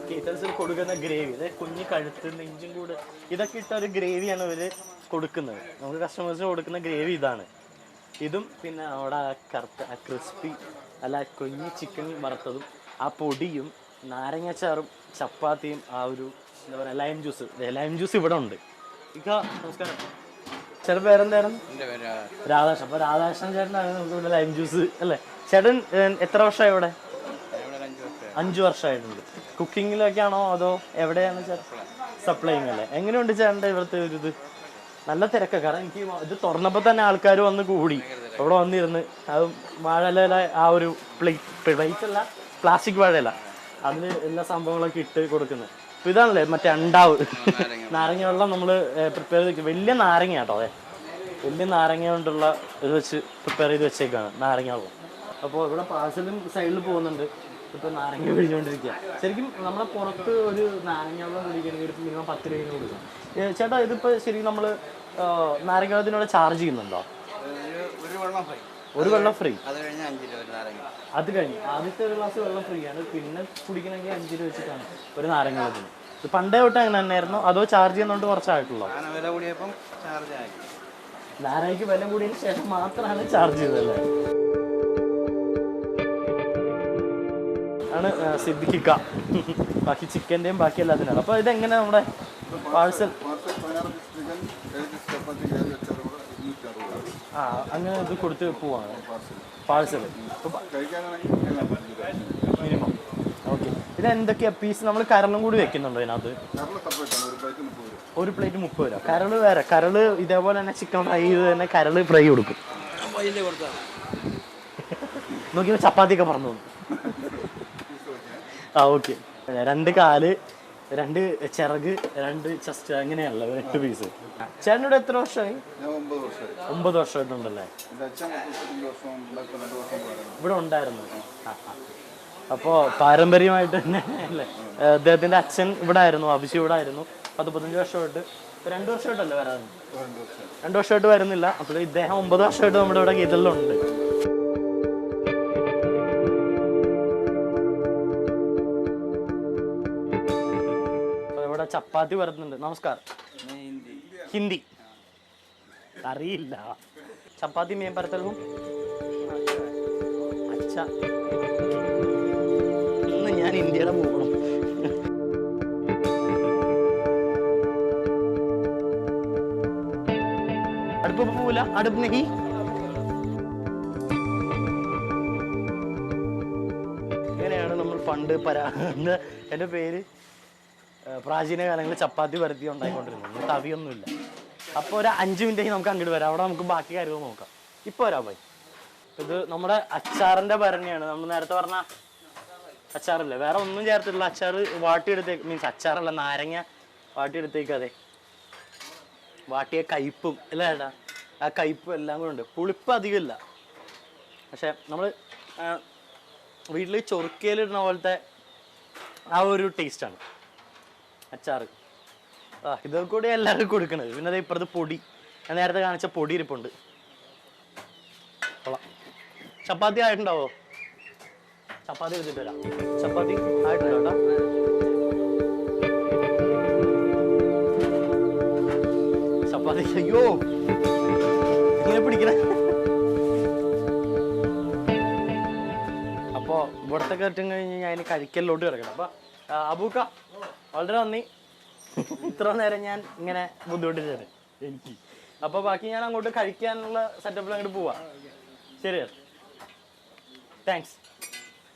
കേറ്റേഴ്സിൽ കൊടുക്കുന്ന ഗ്രേവി, അതായത് കുഞ്ഞ് കഴുത്ത് നെഞ്ചും കൂടെ ഇതൊക്കെ ഇട്ട ഒരു ഗ്രേവിയാണ് ഇവർ കൊടുക്കുന്നത്. നമുക്ക് കസ്റ്റമേഴ്സിന് കൊടുക്കുന്ന ഗ്രേവി ഇതാണ്. ഇതും പിന്നെ അവിടെ കറുത്ത ക്രിസ്പി അല്ല കുഞ്ഞ് ചിക്കൻ വറുത്തതും ആ പൊടിയും നാരങ്ങാച്ചാറും ചപ്പാത്തിയും ആ ഒരു എന്താ പറയുക ലൈം ജ്യൂസ് ഇവിടെ ഉണ്ട്. ഇക്ക നമസ്കാരം, ചേട്ടൻ പേരെന്തായിരുന്നു? രാധാകൃഷ്ണൻ. അപ്പോൾ രാധാകൃഷ്ണൻ ചേട്ടനാണ് നമുക്ക് ഇവിടെ ലൈം ജ്യൂസ് അല്ലേ. ചേട്ടൻ എത്ര വർഷമായി ഇവിടെ? 5 വർഷമായിട്ടുണ്ട്. കുക്കിങ്ങിലൊക്കെ ആണോ അതോ എവിടെയാണ് ചേട്ടൻ? സപ്ലൈയിങ് അല്ലേ. എങ്ങനെയുണ്ട് ചേട്ടൻ്റെ ഇവിടുത്തെ ഒരു ഇത്? നല്ല തിരക്കാണ്. കാരണം എനിക്ക് ഇത് തുറന്നപ്പോൾ തന്നെ ആൾക്കാർ വന്ന് കൂടി ഇവിടെ വന്നിരുന്ന് അത് വാഴയില ആ ഒരു പ്ലേറ്റ് അല്ല പ്ലാസ്റ്റിക് വാഴയില അതിൽ എല്ലാ സംഭവങ്ങളൊക്കെ ഇട്ട് കൊടുക്കുന്നത്. അപ്പോൾ ഇതാണല്ലേ മറ്റേ ഉണ്ടാവ് നാരങ്ങ വെള്ളം നമ്മൾ പ്രിപ്പയർ ചെയ്ത് വലിയ നാരങ്ങ കേട്ടോ. അതെ, വലിയ നാരങ്ങ കൊണ്ടുള്ള ഇത് വെച്ച് പ്രിപ്പയർ ചെയ്ത് വെച്ചേക്കാണ് നാരങ്ങ വെള്ളം. അപ്പോൾ ഇവിടെ പാഴ്സലും സൈഡിൽ പോകുന്നുണ്ട്. ഇപ്പോൾ നാരങ്ങ പിഴിഞ്ഞുകൊണ്ടിരിക്കുക. ശരിക്കും നമ്മളെ പുറത്ത് ഒരു നാരങ്ങ വെള്ളം കുടിക്കണമെങ്കിൽ ഒരു മിനിമം 10 രൂപ കൊടുക്കണം. ചേട്ടാ ഇതിപ്പോൾ ശരിക്കും നമ്മൾ നാരങ്ങ വെള്ളത്തിനോട് ചാർജ് ചെയ്യുന്നുണ്ടോ? ഒരു വെള്ളം ഫ്രീ. അത് കഴിഞ്ഞ് ആദ്യത്തെ ഒരു ഗ്ലാസ് വെള്ളം ഫ്രീ ആണ്. പിന്നെ കുടിക്കണമെങ്കിൽ 5 രൂപ വെച്ചിട്ടാണ് ഒരു നാരങ്ങ വെള്ളത്തിന്. ഇത് പണ്ടേ തൊട്ട് അങ്ങനെ തന്നെയായിരുന്നോ അതോ ചാർജ് ചെയ്യുന്നതുകൊണ്ട് കുറച്ചായിട്ടുള്ളൂ? നാരങ്ങയ്ക്ക് വില കൂടിയതിന് ശേഷം മാത്രമാണ് ചാർജ് ചെയ്തതല്ലേ. ആണ് സിദ്ദിഖിക്ക. ബാക്കി ചിക്കൻ്റെയും ബാക്കി എല്ലാത്തിനാണ്. അപ്പോൾ ഇതെങ്ങനെ നമ്മുടെ പാഴ്സൽ? ആ അങ്ങനെ ഇത് കൊടുത്ത് പോവാണ് പാഴ്സൽ മിനിമം. ഓക്കെ, ഇത് എന്തൊക്കെയാ പീസ്? നമ്മൾ കരളും കൂടി വെക്കുന്നുണ്ടോ ഇതിനകത്ത്? ഒരു പ്ലേറ്റ് 30 രൂപ. കരള് വേറെ. കരള് ഇതേപോലെ തന്നെ ചിക്കൻ ഫ്രൈ ചെയ്ത് തന്നെ കരള് ഫ്രൈ കൊടുക്കും. നോക്കിയപ്പോൾ ചപ്പാത്തിയൊക്കെ പറഞ്ഞു. ആ ഓക്കെ, 2 കാല് 2 ചിറക് 2 ചെസ്റ്റ് അങ്ങനെയാണല്ലോ 8 പീസ്. ചേട്ടനോട് എത്ര വർഷമായി? 9 വർഷമായിട്ടുണ്ടല്ലേ. ഇവിടെ ഉണ്ടായിരുന്നു. അപ്പോൾ പാരമ്പര്യമായിട്ട് തന്നെ അല്ലേ. അദ്ദേഹത്തിൻ്റെ അച്ഛൻ ഇവിടെ ആയിരുന്നു, അഭിഷി ഇവിടെ ആയിരുന്നു. 15 വർഷമായിട്ട് 2 വർഷമായിട്ടല്ലേ വരാൻ? 2 വർഷമായിട്ട് വരുന്നില്ല. അപ്പോൾ ഇദ്ദേഹം 9 വർഷമായിട്ട് നമ്മുടെ ഇവിടെ കേരളത്തിലുണ്ട്. ചപ്പാത്തി വരുന്നുണ്ട്. നമസ്കാരം. ഹിന്ദി അറിയില്ല. ചപ്പാത്തി മീൻ പരത്തലും അച്ഛ. ഇന്ന് ഞാൻ ഇന്ത്യയുടെ പോകണം. അടുപ്പ് പോവില്ല. അടുപ്പ് നെഹി. ഇങ്ങനെയാണ് നമ്മൾ പണ്ട് എൻ്റെ പേര് പ്രാചീന കാലങ്ങളിൽ ചപ്പാത്തി പരത്തി ഉണ്ടായിക്കൊണ്ടിരുന്നത്. തവിയൊന്നുമില്ല. അപ്പോൾ ഒരു 5 മിനിറ്റ് നമുക്ക് അങ്ങോട്ട് വരാം. അവിടെ നമുക്ക് ബാക്കി കാര്യങ്ങൾ നോക്കാം. ഇപ്പോൾ വരാം പോയി. ഇത് നമ്മുടെ അച്ചാറിൻ്റെ ഭരണിയാണ്. നമ്മൾ നേരത്തെ പറഞ്ഞ അച്ചാറില്ലേ, വേറെ ഒന്നും ചേർത്തിട്ടുള്ള അച്ചാർ വാട്ടിയെടുത്തേക്ക്. മീൻസ് അച്ചാറല്ല, നാരങ്ങ വാട്ടിയെടുത്തേക്ക്. അതെ, വാട്ടിയ കയ്പും അല്ല ചേട്ടാ, ആ കയ്പും എല്ലാം കൂടെ ഉണ്ട്. പുളിപ്പ് അധികമില്ല. പക്ഷെ നമ്മൾ വീട്ടിൽ ചൊറുക്കയിലിടുന്ന പോലത്തെ ആ ഒരു ടേസ്റ്റാണ് അച്ചാറ്. ഇതൊക്കെ കൂടി എല്ലാവർക്കും കൊടുക്കണത്. പിന്നെ അതേ ഇപ്പുറത്ത് പൊടി, ഞാൻ നേരത്തെ കാണിച്ച പൊടി ഇരിപ്പുണ്ട്. കൊള്ളാം. ചപ്പാത്തി ആയിട്ടുണ്ടാവോ? ചപ്പാത്തി എടുത്തിട്ട് വരാം. ചപ്പാത്തി ആയിട്ടുണ്ടോ കേട്ടോ? ചപ്പാത്തി അയ്യോ ഇങ്ങനെ പിടിക്കണേ. അപ്പോൾ ഇവിടുത്തെ കയറ്റം കഴിഞ്ഞ് ഞാൻ അതിന് കഴിക്കലിലോട്ട് കിടക്കണം. അപ്പോൾ അബൂക്ക വളരെ നന്ദി. ഇത്ര നേരം ഞാൻ ഇങ്ങനെ ബുദ്ധിമുട്ടിച്ചത് എനിക്ക്. അപ്പോൾ ബാക്കി ഞാൻ അങ്ങോട്ട് കഴിക്കാനുള്ള സെറ്റപ്പിൽ അങ്ങോട്ട് പോവാം. ശരി, താങ്ക്സ്.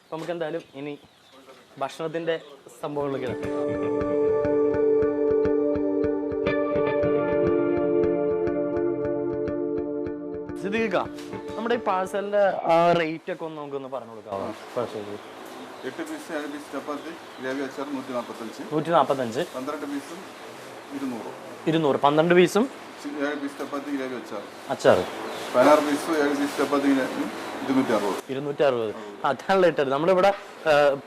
അപ്പോൾ നമുക്ക് എന്തായാലും ഇനി ഭക്ഷണത്തിൻ്റെ സംഭവങ്ങളൊക്കെ കിടക്കും. സിദ്ദീഖ, നമ്മുടെ ഈ പാഴ്സലിൻ്റെ റേറ്റ് ഒക്കെ ഒന്ന് നമുക്കൊന്ന് പറഞ്ഞു കൊടുക്കാമോ? 8 പീസ് 7 പീസ് ചപ്പാത്തി ഗ്രേവി അച്ചാർ 145. 145. 12 പീസും 200. 200. 12 പീസും 7 പീസ് ചപ്പാത്തി ഗ്രേവി അച്ചാർ. 16 പീസ് 7 പീസ് ചപ്പാത്തി 260. 260. അതാണല്ലോ ഇട്ടത്. നമ്മളിവിടെ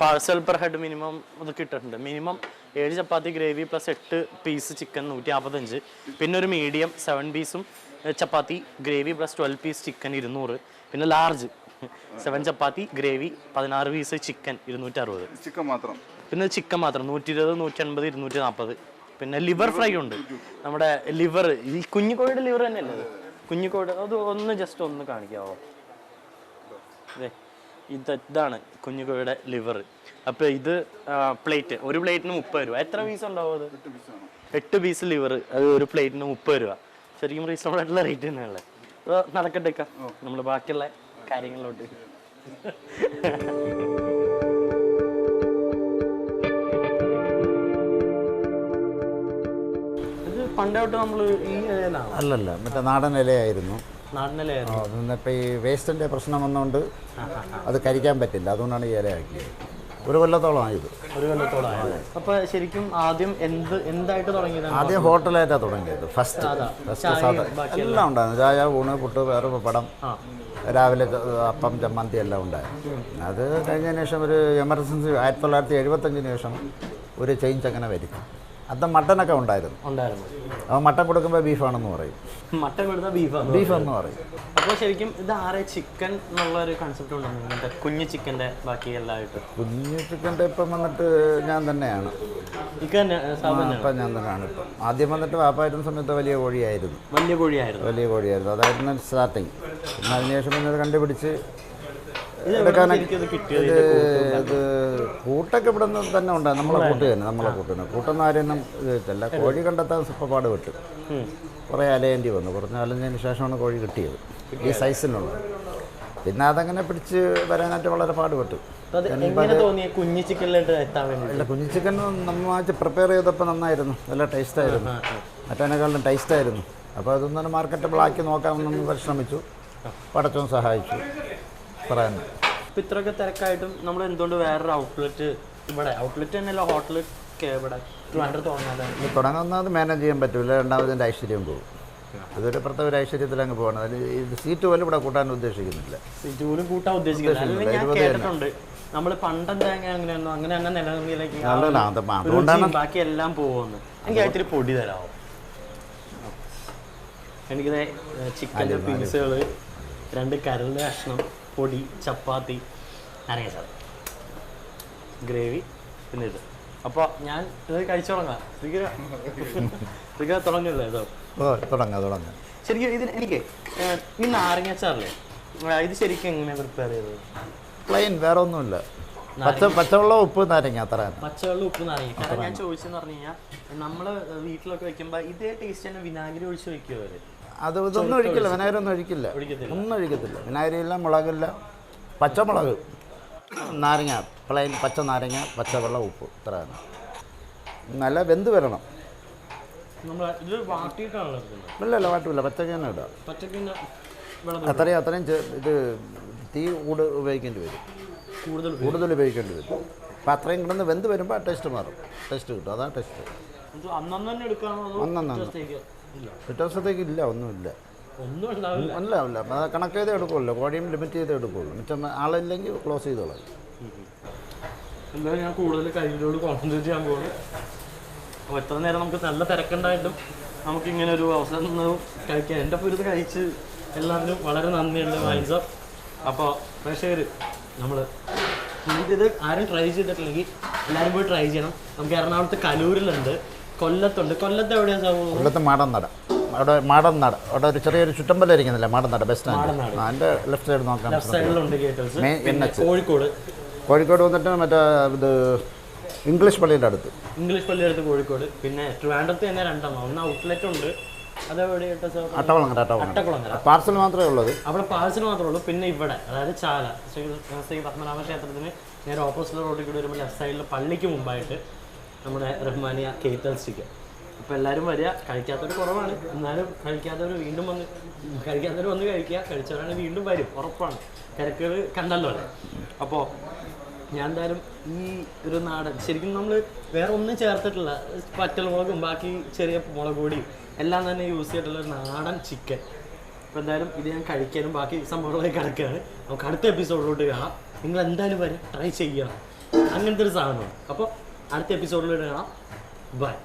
പാഴ്സൽ പെർ ഹെഡ് മിനിമം അതൊക്കെ ഇട്ടിട്ടുണ്ട്. മിനിമം 7 ചപ്പാത്തി ഗ്രേവി പ്ലസ് 8 പീസ് ചിക്കൻ 155. പിന്നെ ഒരു മീഡിയം 7 പീസും ചപ്പാത്തി ഗ്രേവി പ്ലസ് 12 പീസ് ചിക്കൻ 200. പിന്നെ ലാർജ് 7 ചപ്പാത്തി ഗ്രേവി 16 പീസ് ചിക്കൻ 260. ചിക്കൻ മാത്രം. പിന്നെ ചിക്കൻ മാത്രം 120, 180, 240. പിന്നെ ലിവർ ഫ്രൈ ഉണ്ട്. നമ്മുടെ ലിവർ, ഈ കുഞ്ഞിക്കോഴിയുടെ ലിവർ തന്നെയല്ലേ അത്? കുഞ്ഞിക്കോഴി അത് ജസ്റ്റ് ഒന്ന് കാണിക്കാവോ? അതെ, ഇതാണ് കുഞ്ഞിക്കോഴിയുടെ ലിവർ. അപ്പോൾ ഇത് പ്ലേറ്റ്, ഒരു പ്ലേറ്റിന് 30 രൂപ. എത്ര പീസ് ഉണ്ടാവും അത്? 8 പീസ് ലിവർ, അത് ഒരു പ്ലേറ്റിന് 30 രൂപ. ശരിക്കും റീസണബിൾ ആയിട്ടുള്ള റേറ്റ് തന്നെയല്ലേ? അപ്പോൾ നടക്കട്ടേക്കാം നമ്മൾ ബാക്കിയുള്ള കാര്യങ്ങളിലോട്ട്. ഇത് പണ്ടോട്ട് നമ്മൾ ഈ ഇലയിലാണ്? അല്ലല്ല, മറ്റേ നാടൻ ഇലയായിരുന്നു. നാടൻ ഇലയായിരുന്നു. എന്നിപ്പോൾ ഈ വേസ്റ്റിൻ്റെ പ്രശ്നം വന്നുകൊണ്ട് അത് കരിക്കാൻ പറ്റില്ല, അതുകൊണ്ടാണ് ഈ ഇലയാക്കിയത്. ഒരു കൊല്ലത്തോളമായത്. ഒരു കൊല്ലത്തോളം ആയത്. അപ്പോൾ ശരിക്കും ആദ്യം എന്തായിട്ട് തുടങ്ങിയതാണ്? ആദ്യം ഹോട്ടലായിട്ടാണ് തുടങ്ങിയത്. ഫസ്റ്റ് എല്ലാം ഉണ്ടായിരുന്നു. ചായ, ഊണ്, പുട്ട്, വേറെ പപ്പടം, രാവിലെ അപ്പം, ചമ്മന്തി എല്ലാം ഉണ്ടായിരുന്നു. അത് കഴിഞ്ഞതിന് ശേഷം ഒരു എമർജൻസി 1975 ശേഷം ഒരു ചേഞ്ച് അങ്ങനെ വരും. അത് മട്ടനൊക്കെ ഉണ്ടായിരുന്നു. അപ്പോൾ മട്ടൻ കൊടുക്കുമ്പോൾ ബീഫാണെന്ന് പറയും. മട്ടൻ കൊടുത്താൽ ബീഫെന്ന് പറയും. അപ്പോൾ ശരിക്കും ഇത് ആരെ ചിക്കൻ എന്നുള്ള ഒരു കൺസെപ്റ്റ് ഉണ്ടെന്ന്, കുഞ്ഞു ചിക്കൻ്റെ ബാക്കി എല്ലാമായിട്ട്? കുഞ്ഞു ചിക്കൻ്റെ ഇപ്പം വന്നിട്ട് ഞാൻ തന്നെയാണ്. ഇപ്പം ഞാൻ തന്നെയാണ്. ഇപ്പം ആദ്യം വന്നിട്ട് വാപ്പായിരുന്ന സമയത്ത് വലിയ കോഴിയായിരുന്നു. വലിയ കോഴിയായിരുന്നു. അതായിരുന്നു സ്റ്റാർട്ടിങ്. പിന്നെ അതിനുശേഷം പിന്നെ അത് കണ്ടുപിടിച്ച് എടുക്കാനൊക്കെ ഇത് കൂട്ടൊക്കെ ഇവിടെ നിന്ന് തന്നെ ഉണ്ടാകും. നമ്മളെ കൂട്ടുതന്നെ കൂട്ടൊന്നും ആരെയൊന്നും ഇതല്ല. കോഴി കണ്ടെത്താൻ പാട് വിട്ടു. കുറേ അലയേണ്ടി വന്നു. കുറച്ച് അലഞ്ഞതിന് ശേഷമാണ് കോഴി കിട്ടിയത് ഈ സൈസിനുള്ള. പിന്നെ അതങ്ങനെ പിടിച്ച് വരാനായിട്ട് വളരെ പാടുപെട്ടു. കുഞ്ഞു ചിക്കനിലോട്ട് എത്താൻ വേണ്ടി അല്ല, കുഞ്ഞു ചിക്കൻ നമ്മൾ പ്രിപ്പയർ ചെയ്തപ്പോൾ നന്നായിരുന്നു, നല്ല ടേസ്റ്റായിരുന്നു, മറ്റേനേക്കാളും ടേസ്റ്റായിരുന്നു. അപ്പോൾ അതൊന്നും മാർക്കറ്റബിൾ ആക്കി നോക്കാമെന്ന് പരിശ്രമിച്ചു. പടച്ചോൻ സഹായിച്ചു പറയാൻ. ഇപ്പം ഇത്രയൊക്കെ തിരക്കായിട്ടും നമ്മൾ എന്തുകൊണ്ട് വേറൊരു ഔട്ട്ലെറ്റ് തന്നെയല്ല, ഹോട്ടൽ ഇവിടെ തുടങ്ങുന്നത് മാനേജ് ചെയ്യാൻ പറ്റില്ല. രണ്ടാമതിൻ്റെ ഐശ്വര്യം പോകും. അതൊരു പ്രത്യേക ഒരു ഐശ്വര്യത്തിൽ അങ്ങ് പോകണം. അതിൽ ഇത് സീറ്റ് പോലും ഇവിടെ കൂട്ടാൻ ഉദ്ദേശിക്കുന്നില്ല. സീറ്റ് പോലും കൂട്ടാൻ ഉദ്ദേശിക്കുന്നില്ല. നമ്മൾ പണ്ടെന്താ അങ്ങനെയൊന്നും അങ്ങനെ തന്നെ നിലനിർത്തിയിലേക്ക് ബാക്കി എല്ലാം പോകുന്നു. എനിക്ക് ഇത്തിരി പൊടി തരാമോ? എനിക്കിത് ചിക്കൻ്റെ പീസുകൾ, 2 കരളിൻ്റെ കഷ്ണം, പൊടി, ചപ്പാത്തി, നാരങ്ങ സാർ, ഗ്രേവി, പിന്നെ ഇത്. അപ്പോൾ ഞാൻ ഇത് കഴിച്ചു തുടങ്ങാം. തുടങ്ങില്ലേ ഇതോ? തുടങ്ങാം. ശരിക്കും ഇതിന് എനിക്ക് ഈ നാരങ്ങാച്ചാറില്ലേ, ഇത് ശരിക്കും എങ്ങനെയാണ് പ്രിപ്പയർ ചെയ്തത്? പ്ലെയിൻ, വേറെ ഒന്നുമില്ല. പച്ചവെള്ളം, ഉപ്പ്, നാരങ്ങ, അത്ര. പച്ചവെള്ളം, ഉപ്പ്, നാരങ്ങ. കാരണം ഞാൻ ചോദിച്ചെന്ന് പറഞ്ഞു കഴിഞ്ഞാൽ നമ്മൾ വീട്ടിലൊക്കെ വെക്കുമ്പോൾ ഇതേ ടേസ്റ്റ് തന്നെ വിനാഗിരി ഒഴിച്ച് വെക്കുമോ അവർ? അത് ഇതൊന്നും ഒഴിക്കില്ല, വിനാഗിരി ഒന്നും ഒഴിക്കില്ല. വിനാഗിരി ഇല്ല, മുളകില്ല, പച്ചമുളക്, നാരങ്ങ, പ്ലെയിൻ പച്ച നാരങ്ങ, പച്ചവെള്ളം, ഉപ്പ്, ഇത്ര തന്നെ. നല്ല വെന്ത് വരണം. ഇല്ല, വാട്ടില്ല, പച്ചക്ക് തന്നെ ഇടാം. അത്രയും ഇത് തീ ഉപയോഗിക്കേണ്ടി വരും, കൂടുതൽ ഉപയോഗിക്കേണ്ടി വരും. അപ്പം അത്രയും കിടന്ന് വെന്ത് വരുമ്പോൾ ടേസ്റ്റ് മാറും, ടേസ്റ്റ് കിട്ടും. അതാണ് ടേസ്റ്റ്. പിറ്റേ ദിവസത്തേക്ക് ഇല്ല, ഒന്നുമില്ല. അല്ല കണക്ക് ചെയ്തേ എടുക്കുമല്ലോ, കോഴിയും ലിമിറ്റ് ചെയ്തേ എടുക്കുള്ളൂ. മിച്ചം ആളില്ലെങ്കിൽ ക്ലോസ് ചെയ്തോളാം. എന്തായാലും ഞാൻ കൂടുതൽ കഴിവിനോട് കോൺസെൻട്രേറ്റ് ചെയ്യാൻ പോകുന്നു. അപ്പോൾ എത്ര നേരം നമുക്ക് നല്ല തിരക്കുണ്ടായിട്ടും നമുക്കിങ്ങനെ ഒരു അവസരം കഴിക്കാൻ എൻ്റെ പൊരുത് കഴിച്ച് എല്ലാത്തിനും വളരെ നന്ദിയുണ്ട് മൈൻസ്. അപ്പോൾ പ്രേക്ഷകർ, നമ്മൾ ഇത് ആരും ട്രൈ ചെയ്തിട്ടില്ലെങ്കിൽ എല്ലാവരും പോയി ട്രൈ ചെയ്യണം. നമുക്ക് എറണാകുളത്ത് കലൂരിലുണ്ട്, കൊല്ലത്തുണ്ട്. കൊല്ലത്ത് എവിടെയാണ് സാർ? കൊല്ലത്ത് മാടന്നട. അവിടെ ഒരു ചെറിയൊരു ചുറ്റമ്പല ഇരിക്കുന്നില്ല, മാടന്നട ബസ് സ്റ്റാൻഡ്. അതിൻ്റെ ലെഫ്റ്റ് സൈഡ് നോക്കാം. ലെഫ്റ്റ് സൈഡിലുണ്ട് കേട്ടേഴ്സ്. കോഴിക്കോട് വന്നിട്ട് മറ്റേ ഇത് ഇംഗ്ലീഷ് പള്ളിയുടെ അടുത്ത് കോഴിക്കോട്. പിന്നെ ട്രിവാൻഡ്രത്ത് തന്നെ 2 ഒന്ന് ഔട്ട്ലെറ്റ് ഉണ്ട്. അതെവിടെ? അട്ടക്കുളങ്ങര. പാർസൽ മാത്രമേ ഉള്ളത് അവിടെ, പാർസൽ മാത്രമേ ഉള്ളൂ. പിന്നെ ഇവിടെ, അതായത് ചാല ശ്രീ പത്മനാഭ ക്ഷേത്രത്തിന് നേരെ ഓപ്പോസിറ്റ് റോഡിൽ കൂടി വരുമ്പോൾ ലെഫ്റ്റ് സൈഡിൽ പള്ളിക്ക് മുമ്പായിട്ട് നമ്മുടെ റഹ്മാനിയ കേറ്റൽസ്റ്റിക്ക്. അപ്പോൾ എല്ലാവരും വരിക. കഴിക്കാത്തവർ കുറവാണ്, എന്നാലും കഴിക്കാത്തവർ വന്ന് കഴിക്കുക. കഴിച്ചവരാണെങ്കിൽ വീണ്ടും വരും, ഉറപ്പാണ്. തിരക്കുകൾ കണ്ടല്ലോ അല്ലേ? അപ്പോൾ ഞാൻ എന്തായാലും ഈ ഒരു നാടൻ, ശരിക്കും നമ്മൾ വേറെ ഒന്നും ചേർത്തിട്ടില്ല, പച്ചമുളകും ബാക്കി ചെറിയ മുളക് പൊടിയും എല്ലാം തന്നെ യൂസ് ചെയ്തിട്ടുള്ള ഒരു നാടൻ ചിക്കൻ. അപ്പോൾ എന്തായാലും ഇത് ഞാൻ കഴിക്കാനും ബാക്കി സംഭവങ്ങളൊക്കെ കിടക്കുകയാണ്. നമുക്ക് അടുത്ത എപ്പിസോഡിലോട്ട് കാണാം. നിങ്ങൾ എന്തായാലും വരും, ട്രൈ ചെയ്യണം. അങ്ങനത്തെ ഒരു സാധനമാണ്. അപ്പോൾ അടുത്ത എപ്പിസോഡിലോട്ട് കാണാം. ബൈ.